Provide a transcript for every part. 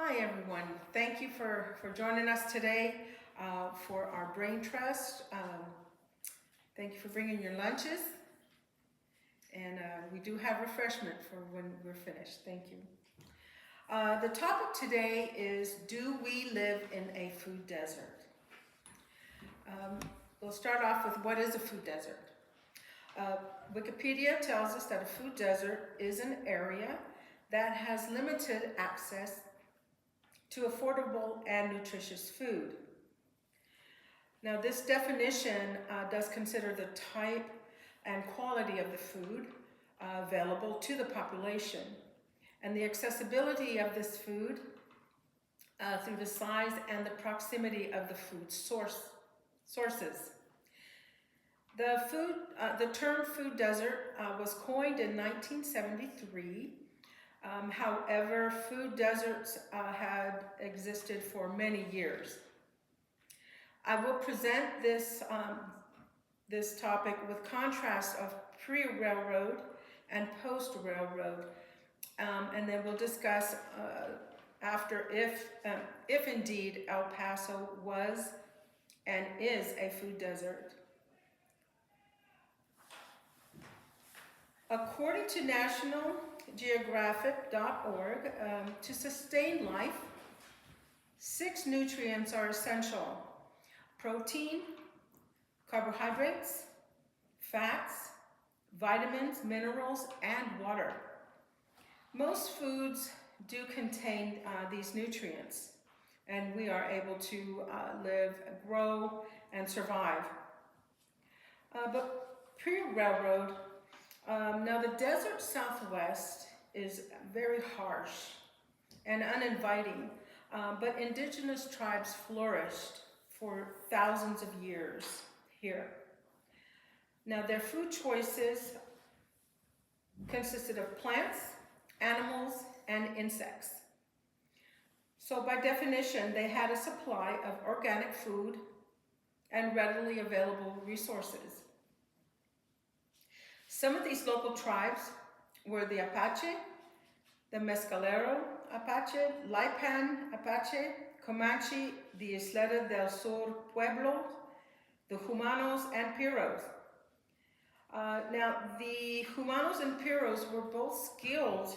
Hi everyone, thank you for joining us today for our Brain Trust. Thank you for bringing your lunches, and we do have refreshment for when we're finished. Thank you. The topic today is, do we live in a food desert? We'll start off with what is a food desert. Wikipedia tells us that a food desert is an area that has limited access to affordable and nutritious food. Now, this definition does consider the type and quality of the food available to the population and the accessibility of this food through the size and the proximity of the food sources. The term food desert was coined in 1973. However, food deserts had existed for many years. I will present this topic with contrast of pre-railroad and post-railroad, and then we'll discuss after if indeed El Paso was and is a food desert. According to nationalgeographic.org, to sustain life, 6 nutrients are essential: protein, carbohydrates, fats, vitamins, minerals, and water. Most foods do contain these nutrients, and we are able to live, grow, and survive. But pre-railroad, now the desert Southwest is very harsh and uninviting, but indigenous tribes flourished for thousands of years here. Now their food choices consisted of plants, animals, and insects. So by definition, they had a supply of organic food and readily available resources. Some of these local tribes were the Apache, the Mescalero Apache, Lipan Apache, Comanche, the Isleta del Sur Pueblo, the Humanos, and Piros. Now, the Humanos and Piros were both skilled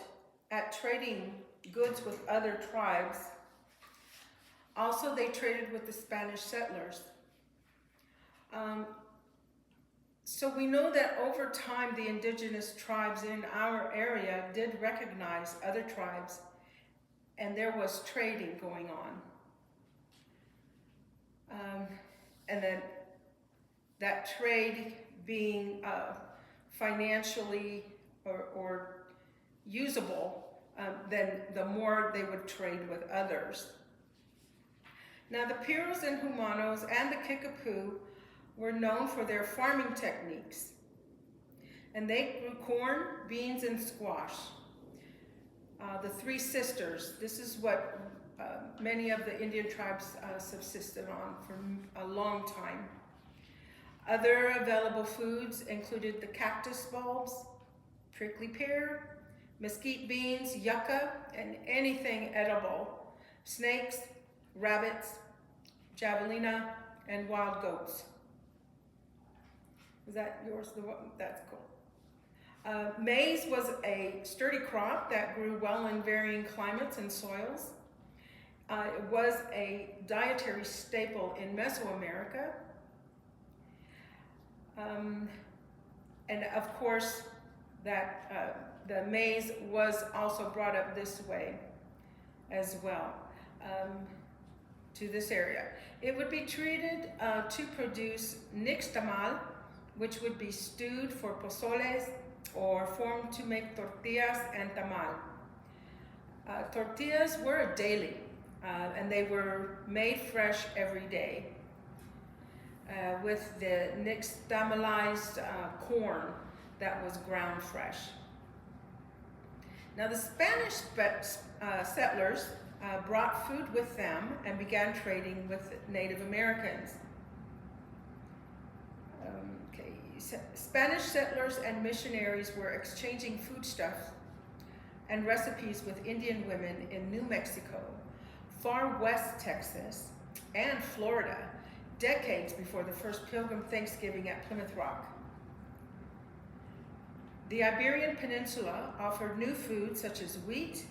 at trading goods with other tribes. Also, they traded with the Spanish settlers. So we know that over time, the indigenous tribes in our area did recognize other tribes, and there was trading going on. And then that trade being financially or usable, then the more they would trade with others. Now the Piros and Humanos and the Kickapoo were known for their farming techniques, and they grew corn, beans, and squash. The 3 sisters, this is what many of the Indian tribes subsisted on for a long time. Other available foods included the cactus bulbs, prickly pear, mesquite beans, yucca, and anything edible, snakes, rabbits, javelina, and wild goats. Is that yours? That's cool. Maize was a sturdy crop that grew well in varying climates and soils. It was a dietary staple in Mesoamerica. And of course, that the maize was also brought up this way as well, to this area. It would be treated to produce nixtamal, which would be stewed for pozoles or formed to make tortillas and tamal. Tortillas were a daily, and they were made fresh every day with the nixtamalized corn that was ground fresh. Now the Spanish settlers brought food with them and began trading with Native Americans. Spanish settlers and missionaries were exchanging foodstuffs and recipes with Indian women in New Mexico far west Texas and Florida, decades before the first Pilgrim Thanksgiving at Plymouth Rock. The Iberian Peninsula offered new foods such as wheat,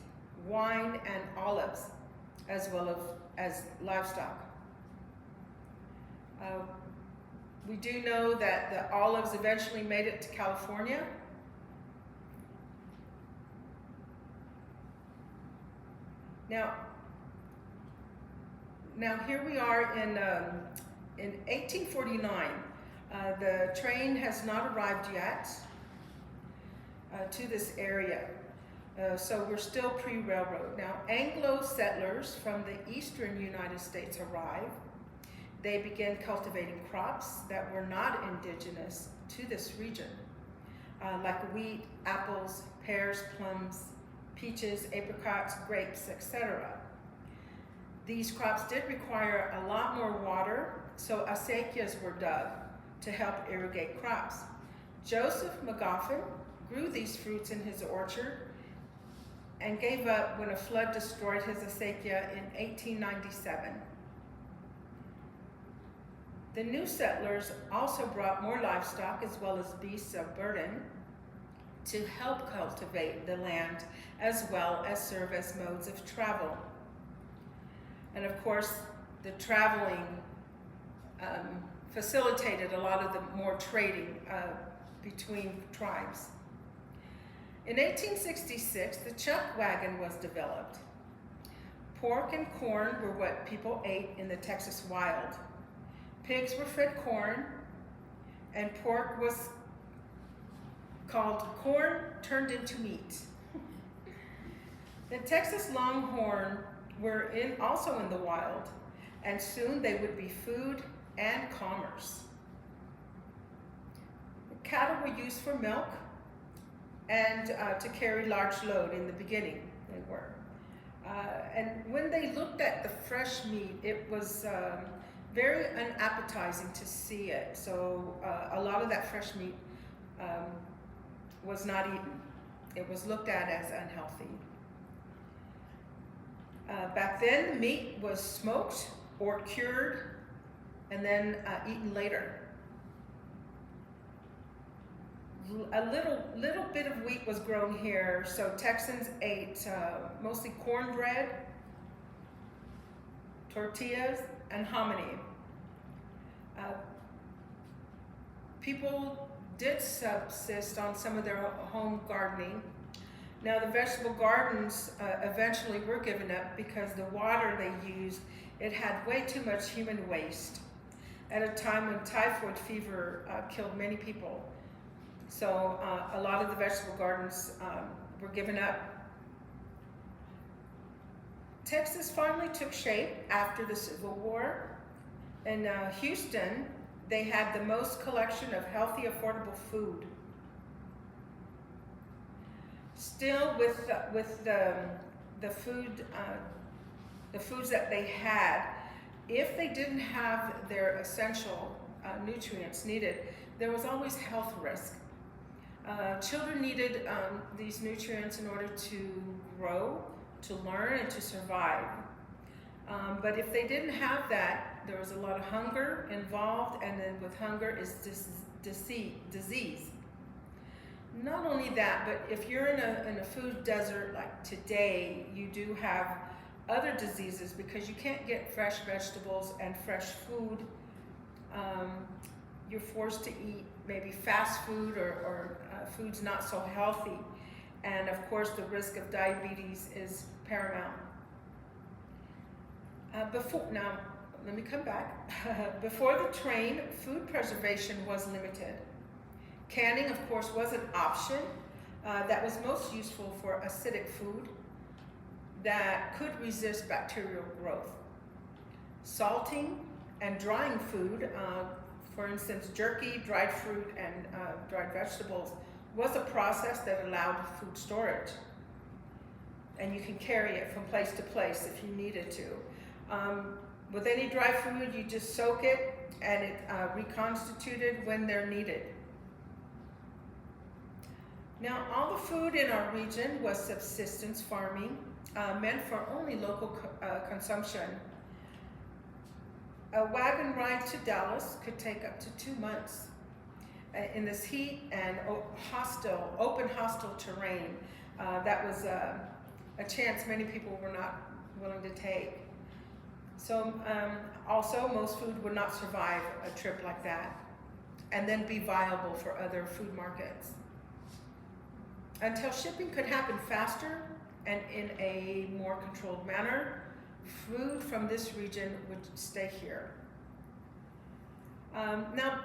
wine, and olives, as well as livestock. We do know that the olives eventually made it to California. Now here we are in 1849. The train has not arrived yet to this area. So we're still pre-railroad. Now, Anglo settlers from the eastern United States arrive. They began cultivating crops that were not indigenous to this region, like wheat, apples, pears, plums, peaches, apricots, grapes, etc. These crops did require a lot more water, so acequias were dug to help irrigate crops. Joseph McGoffin grew these fruits in his orchard and gave up when a flood destroyed his acequia in 1897. The new settlers also brought more livestock as well as beasts of burden to help cultivate the land as well as serve as modes of travel. And of course, the traveling facilitated a lot of the more trading between tribes. In 1866, the chuck wagon was developed. Pork and corn were what people ate in the Texas wild. Pigs were fed corn, and pork was called corn turned into meat. The Texas longhorn were also in the wild, and soon they would be food and commerce. The cattle were used for milk and to carry large load in the beginning, they were. And when they looked at the fresh meat, it was very unappetizing to see it. So a lot of that fresh meat was not eaten. It was looked at as unhealthy. Back then, meat was smoked or cured and then eaten later. A little bit of wheat was grown here, so Texans ate mostly cornbread, tortillas, and hominy. People did subsist on some of their home gardening. Now, the vegetable gardens eventually were given up because the water they used, it had way too much human waste at a time when typhoid fever killed many people. So a lot of the vegetable gardens were given up. Texas finally took shape after the Civil War. In Houston, they had the most collection of healthy, affordable food. Still, with the foods that they had, if they didn't have their essential nutrients needed, there was always health risk. Children needed these nutrients in order to grow, to learn, and to survive. But if they didn't have that, there was a lot of hunger involved, and then with hunger is disease. Not only that, but if you're in a food desert like today, you do have other diseases because you can't get fresh vegetables and fresh food. You're forced to eat maybe fast food or foods not so healthy. And of course, the risk of diabetes is paramount. Now, let me come back. Before the train, food preservation was limited. Canning, of course, was an option that was most useful for acidic food that could resist bacterial growth. Salting and drying food, for instance, jerky, dried fruit, and dried vegetables, was a process that allowed food storage. And you can carry it from place to place if you needed to. With any dry food, you just soak it and it reconstituted when they're needed. Now, all the food in our region was subsistence farming, meant for only local consumption. A wagon ride to Dallas could take up to 2 months. In this heat and open hostile terrain, that was a chance many people were not willing to take. So also, most food would not survive a trip like that and then be viable for other food markets. Until shipping could happen faster and in a more controlled manner, food from this region would stay here. Now,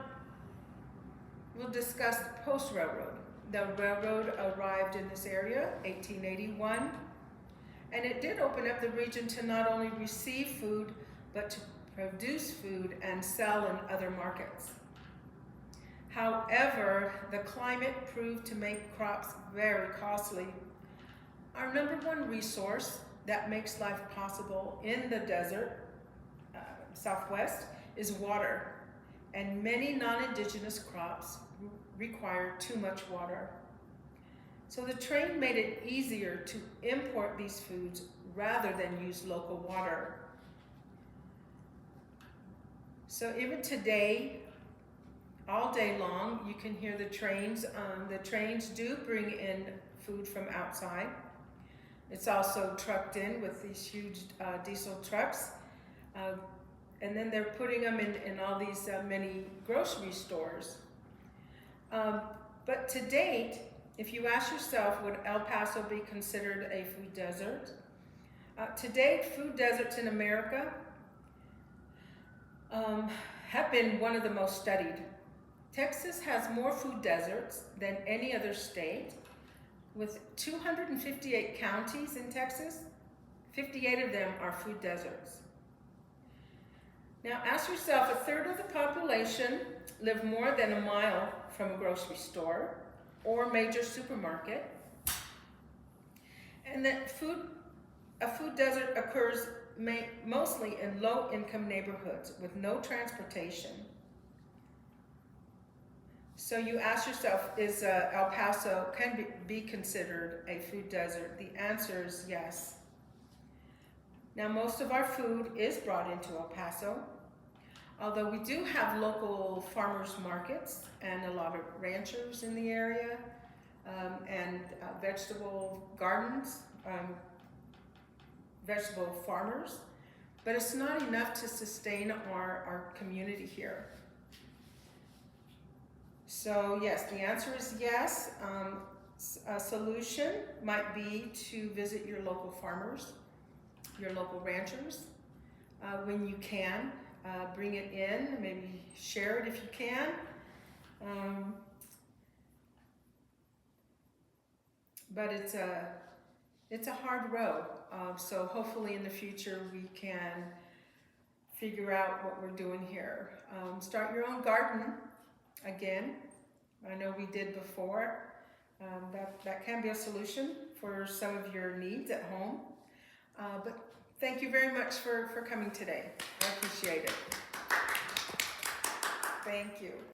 we'll discuss post-railroad. The railroad arrived in this area, 1881, and it did open up the region to not only receive food, but to produce food and sell in other markets. However, the climate proved to make crops very costly. Our number one resource that makes life possible in the desert, Southwest, is water, and many non-indigenous crops require too much water. So the trade made it easier to import these foods rather than use local water. So even today, all day long, you can hear the trains. The trains do bring in food from outside. It's also trucked in with these huge diesel trucks. And then they're putting them in all these many grocery stores. But to date, if you ask yourself, would El Paso be considered a food desert? To date, food deserts in America have been one of the most studied. Texas has more food deserts than any other state. With 258 counties in Texas, 58 of them are food deserts. Now ask yourself, a third of the population live more than a mile from a grocery store or major supermarket. And that a food desert occurs mostly in low-income neighborhoods with no transportation. So you ask yourself, is El Paso can be considered a food desert? The answer is yes. Now most of our food is brought into El Paso, although we do have local farmers markets and a lot of ranchers in the area, and vegetable gardens, vegetable farmers, but it's not enough to sustain our community here. So yes, the answer is yes. A solution might be to visit your local farmers, your local ranchers, when you can. Bring it in, maybe share it if you can. But it's a hard road. So hopefully in the future we can figure out what we're doing here. Start your own garden again. I know we did before. That can be a solution for some of your needs at home. But thank you very much for coming today. I appreciate it. Thank you.